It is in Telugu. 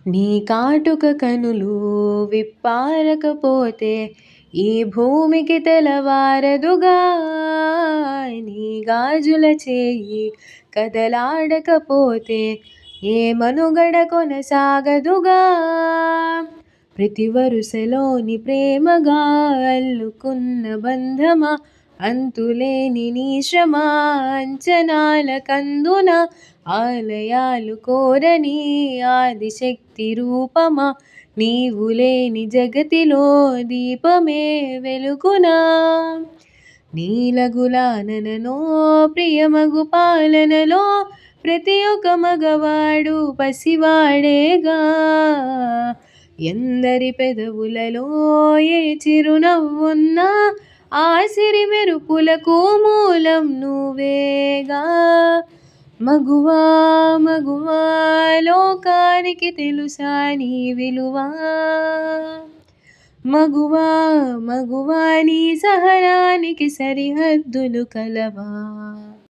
నీ కాటుక కనులు విప్పారకపోతే ఈ భూమికి తెలవారదుగా. నీ గాజుల చేయి కదలాడకపోతే ఏ మనుగడ కొనసాగదుగా. ప్రతి వరుసలోని ప్రేమగా అల్లుకున్న బంధమా, అంతులేని నీ శ్రమ అంచనాల కందున ఆలయాలు కోరని ఆదిశక్తి రూపమా, నీవు లేని జగతిలో దీపమే వెలుగునా. నీలగులాననో ప్రియమగు పాలనలో ప్రతి ఒక్క మగవాడు పసివాడేగా. ఎందరి పెదవులలో ఏ చిరునవ్వున్నా ఆ సిరి మెరుపులకు మూలం నువ్వేగా. మగువా మగువా లోకానికి తెలుసా నీ విలువా. మగువా మగువా నీ సహనానికి సరిహద్దులు కలవా.